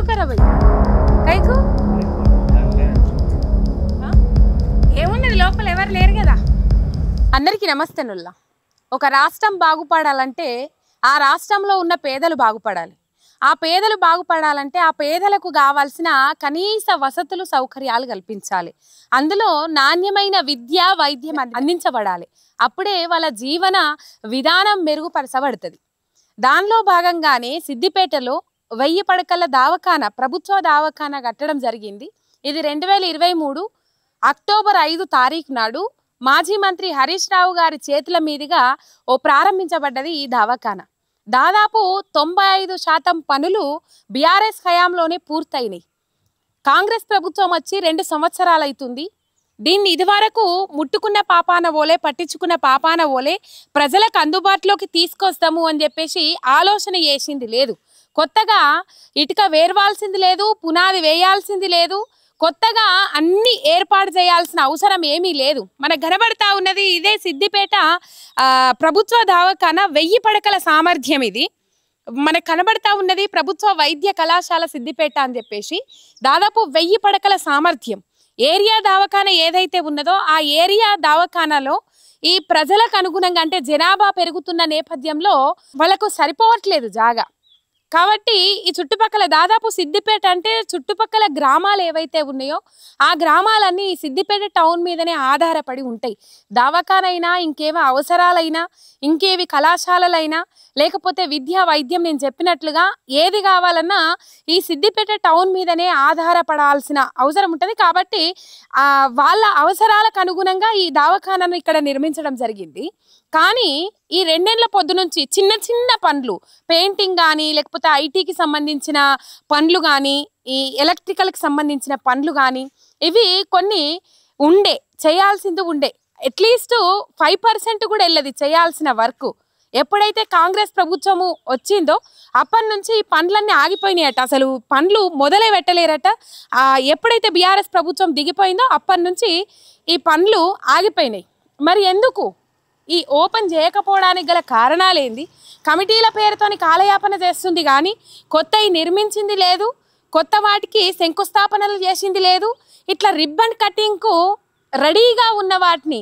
करा भाई कई को ఏమున్నది లోపల ఎవరు లేరు కదా అందరికీ నమస్తేనుల్లా ఒక రాష్ట్రం బాగుపడాలంటే ఆ రాష్ట్రంలో ఉన్న పేదలు బాగుపడాలి ఆ పేదలు బాగుపడాలంటే ఆ పేదలకు కావాల్సిన కనీస వసతులు సౌకర్యాలు కల్పించాలి అందులో నాణ్యమైన విద్య వైద్యం అందించబడాలి అప్పుడే వాళ్ళ జీవన విధానం మెరుగుపరచబడుతుంది దానిలో భాగంగానే సిద్దిపేటలో 1000 పడకల దవాఖానా ప్రభుత్వ దవాఖానా కట్టడం జరిగింది ఇది 2023 అక్టోబర్ 5 తారీఖు నాడు మాజీ మంత్రి హరీష్ రావు గారి చేతుల మీదుగా ప్రారంభించబడ్డది ఈ దవాఖానా దాదాపు 95% పనులు బీఆర్ఎస్ హయాంలోనే పూర్తయినాయి కాంగ్రెస్ ప్రభుత్వం వచ్చి 2 సంవత్సరాలు అవుతుంది దీన్ని ఇదివరకు ముట్టుకున్న పాపాన ఓలే పట్టించుకున్న పాపాన ఓలే ప్రజలకు అందుబాటులోకి తీసుకొస్తాము అని చెప్పేసి ఆలోచన చేసింది లేదు కొత్తగా ఇటుక వేర్వాల్సింది లేదు పునాది వేయాల్సింది లేదు కొత్తగా అన్ని ఏర్పాటు చేయాల్సిన అవసరం ఏమీ లేదు మనకు కనబడతా ఉన్నది ఇదే సిద్దిపేట ప్రభుత్వ దవాఖానా 1000 పడకల సామర్థ్యం ఇది మనకు కనబడతా ఉన్నది ప్రభుత్వ వైద్య కళాశాల సిద్దిపేట అని చెప్పేసి దాదాపు 1000 పడకల సామర్థ్యం ఏరియా దవాఖానా ఏదైతే ఉన్నదో ఆ ఏరియా దవాఖానాలో ఈ ప్రజలకు అనుగుణంగా అంటే జనాభా పెరుగుతున్న నేపథ్యంలో వాళ్ళకు సరిపోవట్లేదు జాగా కాబట్టి ఈ చుట్టుపక్కల దాదాపు సిద్దిపేట అంటే చుట్టుపక్కల గ్రామాలు ఏవైతే ఉన్నాయో ఆ గ్రామాలన్నీ ఈ సిద్దిపేట టౌన్ మీదనే ఆధారపడి ఉంటాయి దవాఖానైనా ఇంకేవి అవసరాలైనా ఇంకేవి కళాశాలలైనా లేకపోతే విద్యా వైద్యం నేను చెప్పినట్లుగా ఏది కావాలన్నా ఈ సిద్దిపేట టౌన్ మీదనే ఆధారపడాల్సిన అవసరం ఉంటుంది కాబట్టి వాళ్ళ అవసరాలకు అనుగుణంగా ఈ దవాఖానాను ఇక్కడ నిర్మించడం జరిగింది కానీ ఈ 2 ఏళ్ల పొద్దు నుంచి చిన్న చిన్న పనులు పెయింటింగ్ కానీ లేకపోతే ఐటీకి సంబంధించిన పనులు కానీ ఈ ఎలక్ట్రికల్కి సంబంధించిన పనులు కానీ ఇవి కొన్ని చేయాల్సింది ఉండే అట్లీస్ట్ 5% కూడా వెళ్ళదు చేయాల్సిన వర్క్ ఎప్పుడైతే కాంగ్రెస్ ప్రభుత్వము వచ్చిందో అప్పటి నుంచి ఈ పనులన్నీ ఆగిపోయినాయట అసలు పనులు మొదలే పెట్టలేరట ఎప్పుడైతే బీఆర్ఎస్ ప్రభుత్వం దిగిపోయిందో అప్పటి నుంచి ఈ పనులు ఆగిపోయినాయి మరి ఎందుకు ఈ ఓపెన్ చేయకపోవడానికి గల కారణాలేంది కమిటీల పేరుతోని కాలయాపన చేస్తుంది కానీ కొత్తవి నిర్మించింది లేదు కొత్త వాటికి శంకుస్థాపనలు చేసింది లేదు ఇట్లా రిబ్బన్ కటింగ్కు రెడీగా ఉన్న వాటిని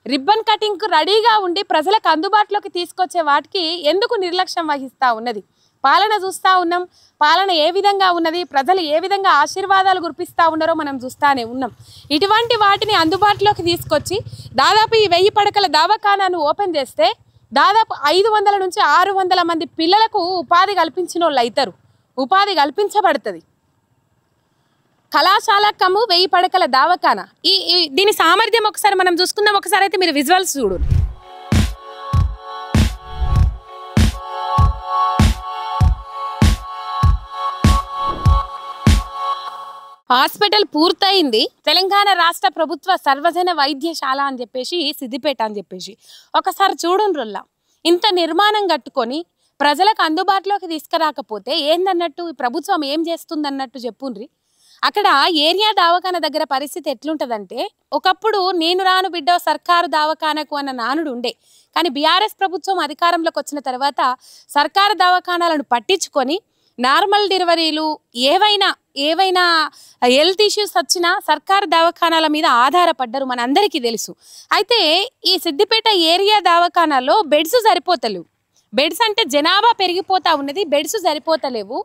రిబ్బన్ కటింగ్కు రెడీగా ఉండి ప్రజలకు అందుబాటులోకి తీసుకొచ్చే వాటికి ఎందుకు నిర్లక్ష్యం వహిస్తూ ఉన్నది పాలన చూస్తూ ఉన్నాం పాలన ఏ విధంగా ఉన్నది ప్రజలు ఏ విధంగా ఆశీర్వాదాలు కురిపిస్తూ ఉన్నారో మనం చూస్తూనే ఉన్నాం ఇటువంటి వాటిని అందుబాటులోకి తీసుకొచ్చి దాదాపు ఈ 1000 పడకల దవాఖానాను ఓపెన్ చేస్తే దాదాపు 500 నుంచి 600 మంది పిల్లలకు ఉపాధి కల్పించిన వాళ్ళు అవుతారు ఉపాధి కల్పించబడుతుంది కళాశాలకము 1000 పడకల దవాఖానా దీని సామర్థ్యం ఒకసారి మనం చూసుకుందాం ఒకసారి అయితే మీరు విజువల్స్ చూడు హాస్పిటల్ పూర్తయింది తెలంగాణ రాష్ట్ర ప్రభుత్వ సర్వజన వైద్యశాల అని చెప్పేసి సిద్దిపేట అని చెప్పేసి ఒకసారి చూడండిల్లా ఇంత నిర్మాణం కట్టుకొని ప్రజలకు అందుబాటులోకి తీసుకురాకపోతే ఏందన్నట్టు ఈ ప్రభుత్వం ఏం చేస్తుందన్నట్టు చెప్పుండ్రి అక్కడ ఏరియా దవాఖానా దగ్గర పరిస్థితి ఎట్లుంటదంటే ఒకప్పుడు నేను రాను బిడ్డ సర్కారు దవాఖానకు అన్న నానుడు ఉండే కానీ బీఆర్ఎస్ ప్రభుత్వం అధికారంలోకి వచ్చిన తర్వాత సర్కారు దవాఖానాలను పట్టించుకొని నార్మల్ డెలివరీలు ఏవైనా హెల్త్ ఇష్యూస్ వచ్చినా సర్కారు దవాఖానాల మీద ఆధారపడ్డారు మనందరికీ తెలుసు అయితే ఈ సిద్దిపేట ఏరియా దవాఖానాలో బెడ్స్ సరిపోతలేవు బెడ్స్ అంటే జనాభా పెరిగిపోతా ఉన్నది బెడ్స్ సరిపోతలేవు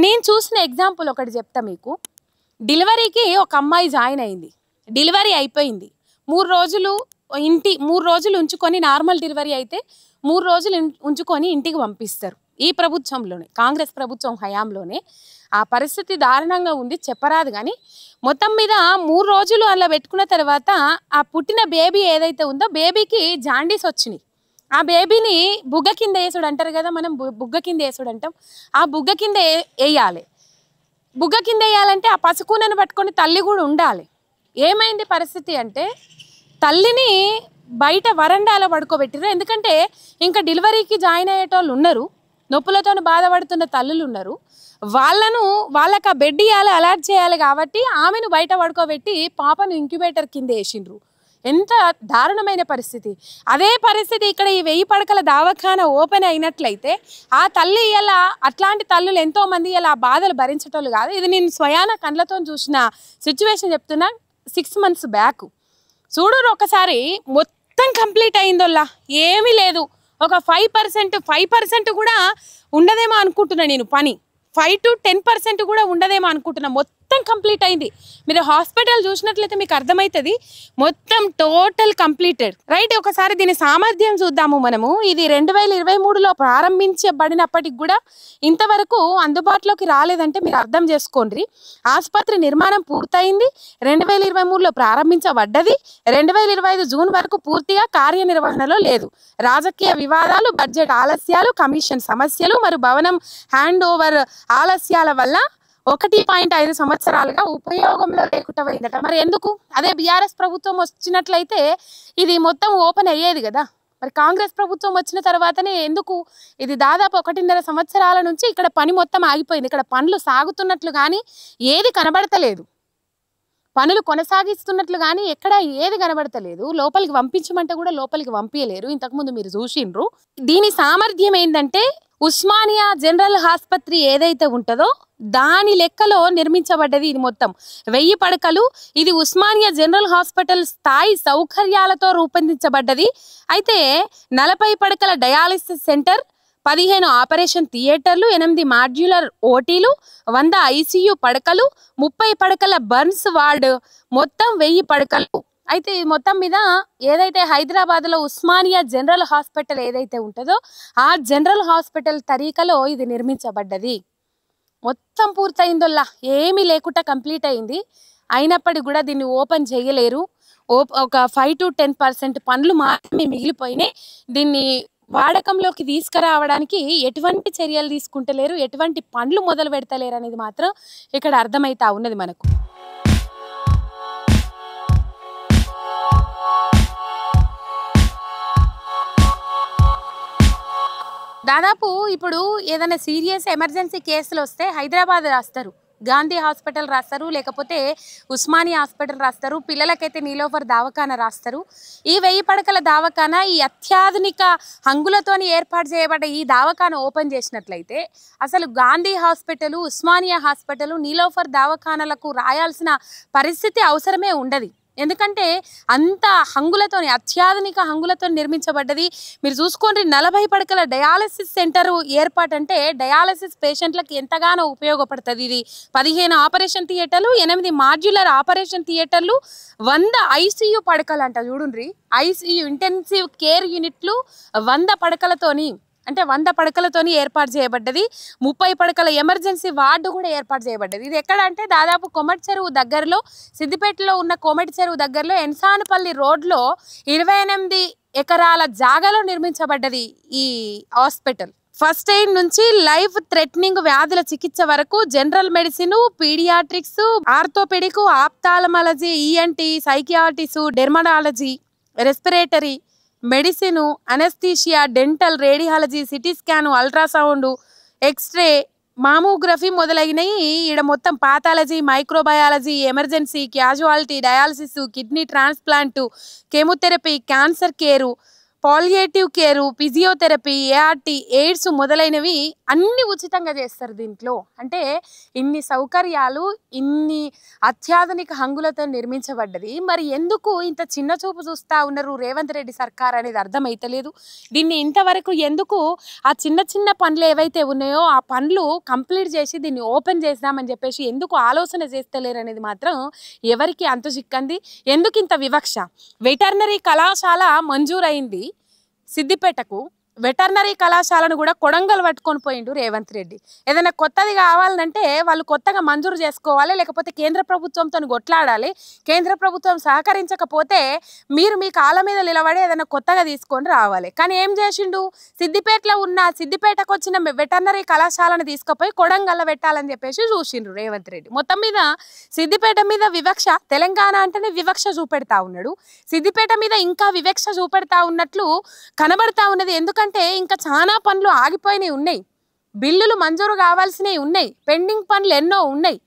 నేను చూసిన ఎగ్జాంపుల్ ఒకటి చెప్తా మీకు డెలివరీకి ఒక అమ్మాయి జాయిన్ అయింది డెలివరీ అయిపోయింది 3 రోజులు ఉంచుకొని నార్మల్ డెలివరీ అయితే 3 రోజులు ఉంచుకొని ఇంటికి పంపిస్తారు ఈ ప్రభుత్వంలోనే కాంగ్రెస్ ప్రభుత్వం హయాంలోనే ఆ పరిస్థితి దారుణంగా ఉంది చెప్పరాదు కానీ మొత్తం మీద 3 రోజులు అలా పెట్టుకున్న తర్వాత ఆ పుట్టిన బేబీ ఏదైతే ఉందో బేబీకి జాండీస్ వచ్చినాయి ఆ బేబీని బుగ్గ కింద వేసుడు అంటారు కదా మనం బుగ్గ కింద వేసుడు అంటాం ఆ బుగ్గ కింద వేయాలి బుగ్గ కింద వేయాలంటే ఆ పసుకూనను పట్టుకొని తల్లి కూడా ఉండాలి ఏమైంది పరిస్థితి అంటే తల్లిని బయట వరండాలో పడుకోబెట్టిరు ఎందుకంటే ఇంకా డెలివరీకి జాయిన్ అయ్యేటోళ్ళు ఉన్నారు నొప్పులతో బాధపడుతున్న తల్లులు ఉన్నారు వాళ్ళకి ఆ బెడ్ ఇవ్వాలి అలాట్ చేయాలి కాబట్టి ఆమెను బయట పడుకోబెట్టి పాపను ఇంక్యుబేటర్ కింద వేసిండ్రు ఎంత దారుణమైన పరిస్థితి. అదే పరిస్థితి ఇక్కడ ఈ 1000 పడకల దవాఖానా ఓపెన్ అయినట్లయితే ఆ తల్లి ఇలా అట్లాంటి తల్లులు ఎంతోమంది ఇలా ఆ బాధలు భరించేటోళ్ళు కాదు. ఇది నేను స్వయాన కళ్ళతో చూసిన సిచ్యువేషన్ చెప్తున్నా. 6 months బ్యాక్ చూడు ఒకసారి మొత్తం కంప్లీట్ అయిందోల్లా, ఏమీ లేదు. ఒక 5% కూడా ఉండదేమో అనుకుంటున్నా నేను. పని 5 to 10% కూడా ఉండదేమో అనుకుంటున్నా. మొత్తం కంప్లీట్ అయింది. మీరు హాస్పిటల్ చూసినట్లయితే మీకు అర్థమవుతుంది, మొత్తం టోటల్ కంప్లీటెడ్ రైట్. ఒకసారి దీని సామర్థ్యం చూద్దాము మనము. ఇది 2023లో ప్రారంభించబడినప్పటికి కూడా ఇంతవరకు అందుబాటులోకి రాలేదంటే మీరు అర్థం చేసుకోండి. ఆసుపత్రి నిర్మాణం పూర్తయింది, 2023లో ప్రారంభించబడ్డది, 2025 జూన్ వరకు పూర్తిగా కార్యనిర్వహణలో లేదు. రాజకీయ వివాదాలు, బడ్జెట్ ఆలస్యాలు, కమిషన్ సమస్యలు మరియు భవనం హ్యాండ్ ఓవర్ ఆలస్యాల వల్ల 1.5 సంవత్సరాలుగా ఉపయోగంలో లేకుండా పోయిందట. మరి ఎందుకు? అదే బీఆర్ఎస్ ప్రభుత్వం వచ్చినట్లయితే ఇది మొత్తం ఓపెన్ అయ్యేది కదా. మరి కాంగ్రెస్ ప్రభుత్వం వచ్చిన తర్వాతనే ఎందుకు ఇది దాదాపు 1.5 సంవత్సరాల నుంచి ఇక్కడ పని మొత్తం ఆగిపోయింది. ఇక్కడ పనులు సాగుతున్నట్లు కానీ ఏది కనబడతలేదు, పనులు కొనసాగిస్తున్నట్లు కానీ ఎక్కడ ఏది కనబడతలేదు. లోపలికి పంపించమంటే కూడా లోపలికి పంపించలేరు. ఇంతకుముందు మీరు చూసిండ్రు. దీని సామర్థ్యం ఏంటంటే ఉస్మానియా జనరల్ ఆసుపత్రి ఏదైతే ఉంటుందో దాని లెక్కలో నిర్మించబడ్డది. ఇది మొత్తం 1000 పడకలు. ఇది ఉస్మానియా జనరల్ హాస్పిటల్ స్థాయి సౌకర్యాలతో రూపొందించబడ్డది. అయితే 40 పడకల డయాలిసిస్ సెంటర్, 15 ఆపరేషన్ థియేటర్లు, 8 మాడ్యులర్ ఓటీలు, 100 ఐసీయూ పడకలు, 30 పడకల బర్న్స్ వార్డు, మొత్తం 1000 పడకలు. అయితే ఈ మొత్తం మీద ఏదైతే హైదరాబాద్లో ఉస్మానియా జనరల్ హాస్పిటల్ ఏదైతే ఉంటుందో ఆ జనరల్ హాస్పిటల్ తరీకలో ఇది నిర్మించబడ్డది. మొత్తం పూర్తయిందోల్లా, ఏమీ లేకుండా కంప్లీట్ అయింది. అయినప్పటికీ కూడా దీన్ని ఓపెన్ చేయలేరు. ఒక 5 to 10% పనులు మాత్రమే మిగిలిపోయినాయి. దీన్ని వాడకంలోకి తీసుకురావడానికి ఎటువంటి చర్యలు తీసుకుంటలేరు, ఎటువంటి పనులు మొదలు పెడతలేరు అనేది మాత్రం ఇక్కడ అర్థమైతా ఉన్నది మనకు. దాదాపు ఇప్పుడు ఏదైనా సీరియస్ ఎమర్జెన్సీ కేసులు వస్తే హైదరాబాద్ రాస్తారు, గాంధీ హాస్పిటల్ రాస్తారు, లేకపోతే ఉస్మానియా హాస్పిటల్ రాస్తారు, పిల్లలకైతే నీలోఫర్ దవాఖానా రాస్తారు. ఈ 1000 పడకల దవాఖానా ఈ అత్యాధునిక హంగులతోని ఏర్పాటు చేయబడ్డ ఈ దవాఖానా ఓపెన్ చేసినట్లయితే అసలు గాంధీ హాస్పిటల్, ఉస్మానియా హాస్పిటల్, నీలోఫర్ దవాఖానాలకు రాయాల్సిన పరిస్థితి అవసరమే ఉండదు. ఎందుకంటే అంత హంగులతోని, అత్యాధునిక హంగులతో నిర్మించబడ్డది. మీరు చూసుకోండి, 40 పడకల డయాలసిస్ సెంటర్ ఏర్పాటంటే డయాలసిస్ పేషెంట్లకు ఎంతగానో ఉపయోగపడుతుంది. ఇది 15 ఆపరేషన్ థియేటర్లు, 8 మాడ్యులర్ ఆపరేషన్ థియేటర్లు, 100 ఐసీయూ పడకలు అంట. చూడండి, ఐసీయూ ఇంటెన్సివ్ కేర్ యూనిట్లు 100 పడకలతోని, అంటే 100 పడకలతోని ఏర్పాటు చేయబడ్డది. 30 పడకల ఎమర్జెన్సీ వార్డు కూడా ఏర్పాటు చేయబడ్డది. ఇది ఎక్కడ అంటే దాదాపు కొమటి చెరువు దగ్గరలో, సిద్దిపేటలో ఉన్న కొమటి చెరువు దగ్గరలో ఎన్సానపల్లి రోడ్లో 28 ఎకరాల జాగాలో నిర్మించబడ్డది ఈ హాస్పిటల్. ఫస్ట్ ఎయిడ్ నుంచి లైఫ్ థ్రెటనింగ్ వ్యాధుల చికిత్స వరకు general medicine, paediatrics, orthopaedic, ophthalmology, ENT, psychiatrics, dermatology, respiratory medicine, anaesthesia, dental, radiology, CT scan, ultrasound, x ray, mammography మొదలైనవి ఈడ మొత్తం pathology, microbiology, emergency, casualty, dialysis, kidney transplant, chemotherapy, cancer care, palliative care, physiotherapy, ART, AIDS మొదలైనవి అన్ని ఉచితంగా చేస్తారు దీంట్లో. అంటే ఇన్ని సౌకర్యాలు, ఇన్ని అత్యాధునిక హంగులతో నిర్మించబడ్డది. మరి ఎందుకు ఇంత చిన్న చూపు చూస్తూ ఉన్నారు రేవంత్ రెడ్డి సర్కార్ అనేది అర్థమైతలేదు. దీన్ని ఇంతవరకు ఎందుకు ఆ చిన్న చిన్న పనులు ఏవైతే ఉన్నాయో ఆ పనులు కంప్లీట్ చేసి దీన్ని ఓపెన్ చేద్దామని చెప్పేసి ఎందుకు ఆలోచన చేస్తలేరు అనేది మాత్రం ఎవరికి అంతు చిక్కంది. ఎందుకు ఇంత వివక్ష? వెటర్నరీ కళాశాల మంజూరైంది సిద్దిపేటకు, వెటర్నరీ కళాశాలను కూడా కొడంగల్ పట్టుకొని పోయిండు రేవంత్ రెడ్డి. ఏదైనా కొత్తది కావాలంటే వాళ్ళు కొత్తగా మంజూరు చేసుకోవాలి, లేకపోతే కేంద్ర ప్రభుత్వంతో కొట్లాడాలి. కేంద్ర ప్రభుత్వం సహకరించకపోతే మీరు మీ కాళ్ళ మీద నిలబడి ఏదైనా కొత్తగా తీసుకొని రావాలి. కానీ ఏం చేసిండు? సిద్దిపేటకు వచ్చిన వెటర్నరీ కళాశాలను తీసుకుపోయి కొడంగల్లో పెట్టాలని చెప్పేసి చూసిండ్రు రేవంత్ రెడ్డి. మొత్తం మీద సిద్దిపేట మీద వివక్ష, తెలంగాణ అంటేనే వివక్ష చూపెడతా ఉన్నాడు. సిద్దిపేట మీద ఇంకా వివక్ష చూపెడతా ఉన్నట్లు కనబడతా ఉన్నది. ఎందుకంటే ఇంకా చాలా పనులు ఆగిపోయినవి ఉన్నాయి, బిల్లులు మంజూరు కావాల్సినవి ఉన్నాయి, పెండింగ్ పనులు ఎన్నో ఉన్నాయి.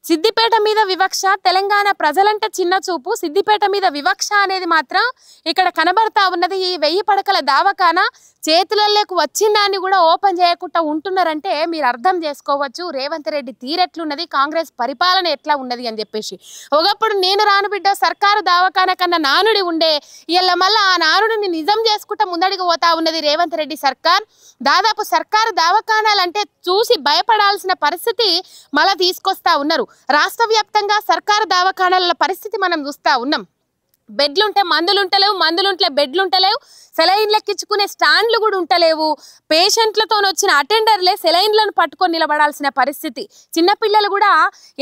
సిద్దిపేట మీద వివక్ష, తెలంగాణ ప్రజలంటే చిన్న చూపు, సిద్దిపేట మీద వివక్ష అనేది మాత్రం ఇక్కడ కనబడతా ఉన్నది. ఈ 1000 పడకల దవాఖానా చేతులలోకి వచ్చిన దాన్ని కూడా ఓపెన్ చేయకుండా ఉంటున్నారంటే మీరు అర్థం చేసుకోవచ్చు రేవంత్ రెడ్డి తీరెట్లున్నది, కాంగ్రెస్ పరిపాలన ఎట్లా ఉన్నది అని చెప్పేసి. ఒకప్పుడు నేను రాను బిడ్డ సర్కారు దవాఖానా కన్నా నానుడి ఉండే, ఇలా మళ్ళీ ఆ నానుడిని నిజం చేసుకుంటా ముందడికి పోతా ఉన్నది రేవంత్ రెడ్డి సర్కార్. దాదాపు సర్కారు దవాఖానాలంటే చూసి భయపడాల్సిన పరిస్థితి మళ్ళీ తీసుకొస్తా ఉన్నారు. రాష్ట్ర వ్యాప్తంగా సర్కారు దవాఖానాల పరిస్థితి మనం చూస్తూ ఉన్నాం. బెడ్లుంటే మందులు ఉంటలేవు, మందులుంటే బెడ్లు ఉంటలేవు, సెలైన్లు ఎక్కించుకునే స్టాండ్లు కూడా ఉంటలేవు. పేషెంట్లతో వచ్చిన అటెండర్లే సెలైన్లను పట్టుకొని నిలబడాల్సిన పరిస్థితి. చిన్నపిల్లలు కూడా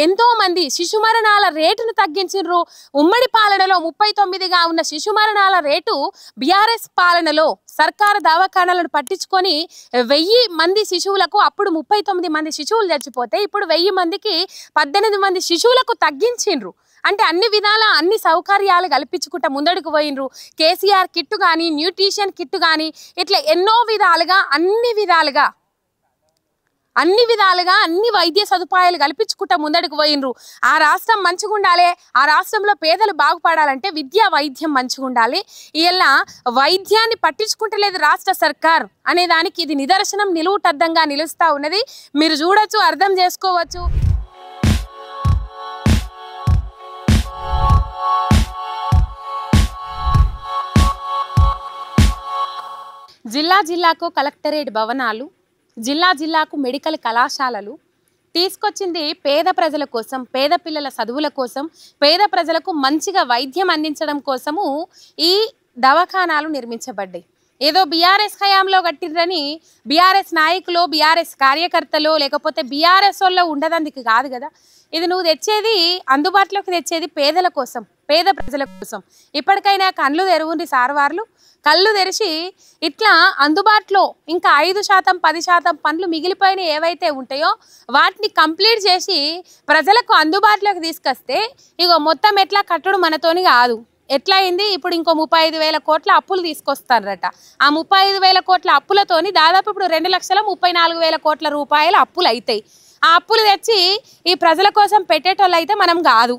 ఎంతో మంది శిశు మరణాల రేటును తగ్గించారు. ఉమ్మడి పాలనలో 39గా ఉన్న శిశు మరణాల రేటు బీఆర్ఎస్ పాలనలో సర్కారు దవాఖానాలను పట్టించుకొని 1000 మంది శిశువులకు, అప్పుడు 39 మంది శిశువులు చచ్చిపోతే ఇప్పుడు 1000 మందికి 18 మంది శిశువులకు తగ్గించిండ్రు. అంటే అన్ని విధాల అన్ని సౌకర్యాలు కల్పించుకుంటా ముందడుకు పోయినరు. కేసీఆర్ కిట్టు కానీ, న్యూట్రిషన్ కిట్టు కానీ, ఇట్లా ఎన్నో విధాలుగా అన్ని విధాలుగా అన్ని వైద్య సదుపాయాలు కల్పించుకుంటా ముందడుకు పోయినరు. ఆ రాష్ట్రం మంచిగా ఉండాలి, ఆ రాష్ట్రంలో పేదలు బాగుపడాలంటే విద్యా వైద్యం మంచిగా ఉండాలి. ఇలా వైద్యాన్ని పట్టించుకుంటలేదు రాష్ట్ర సర్కార్ అనే దానికి ఇది నిదర్శనం, నిలువుటద్దంగా నిలుస్తూ ఉన్నది. మీరు చూడొచ్చు, అర్థం చేసుకోవచ్చు. జిల్లాకు కలెక్టరేట్ భవనాలు, జిల్లాకు మెడికల్ కళాశాలలు తీసుకొచ్చింది పేద ప్రజల కోసం, పేద పిల్లల చదువుల కోసం, పేద ప్రజలకు మంచిగా వైద్యం అందించడం కోసము ఈ దవాఖానాలు నిర్మించబడ్డాయి. ఏదో బీఆర్ఎస్ హయాంలో కట్టిండ్రని బీఆర్ఎస్ నాయకులు, బీఆర్ఎస్ కార్యకర్తలు, లేకపోతే బీఆర్ఎస్ వాళ్ళు ఉండదందుకు కాదు కదా. ఇది నువ్వు తెచ్చేది, అందుబాటులోకి తెచ్చేది పేదల కోసం, పేద ప్రజల కోసం. ఇప్పటికైనా కళ్ళు తెరువుంది సార్వార్లు, కళ్ళు తెరిచి ఇట్లా అందుబాటులో ఇంకా 5%, 10% పనులు మిగిలిపోయిన ఏవైతే ఉంటాయో వాటిని కంప్లీట్ చేసి ప్రజలకు అందుబాటులోకి తీసుకొస్తే ఇగో మొత్తం ఎట్లా కట్టడు మనతోని కాదు. ఎట్లా అయింది, ఇప్పుడు ఇంకో 35,000 కోట్ల అప్పులు తీసుకొస్తారట. ఆ 35,000 కోట్ల అప్పులతోని దాదాపు ఇప్పుడు 2,34,000 కోట్ల రూపాయల అప్పులు అవుతాయి. ఆ అప్పులు తెచ్చి ఈ ప్రజల కోసం పెట్టేటోళ్ళు అయితే మనం కాదు.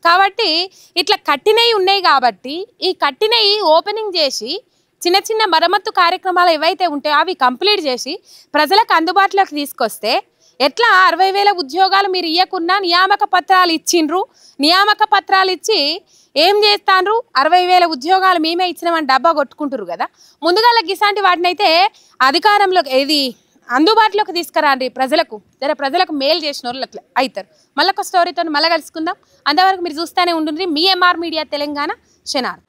కాబట్టి ఇట్లా కట్టినవి ఉన్నాయి కాబట్టి ఈ కట్టినవి ఓపెనింగ్ చేసి చిన్న చిన్న మరమ్మత్తు కార్యక్రమాలు ఏవైతే ఉంటాయో అవి కంప్లీట్ చేసి ప్రజలకు అందుబాటులోకి తీసుకొస్తే ఎట్లా 60,000 ఉద్యోగాలు మీరు ఇవ్వకున్నా నియామక పత్రాలు ఇచ్చిండ్రు. నియామక పత్రాలు ఇచ్చి ఏం చేస్తాండ్రు, 60,000 ఉద్యోగాలు మేమే ఇచ్చినామని డబ్బా కొట్టుకుంటారు కదా. ముందుగా గిసాంటి వాటినైతే అధికారంలోకి ఏది అందుబాటులోకి తీసుకురాండి, ప్రజలకు మేలు చేసిన వాళ్ళు అట్లా అవుతారు. మళ్ళీ ఒక స్టోరీతో మళ్ళీ కలుసుకుందాం. అంతవరకు మీరు చూస్తూనే ఉండండి మీ ఎంఆర్ మీడియా తెలంగాణ. శనార్.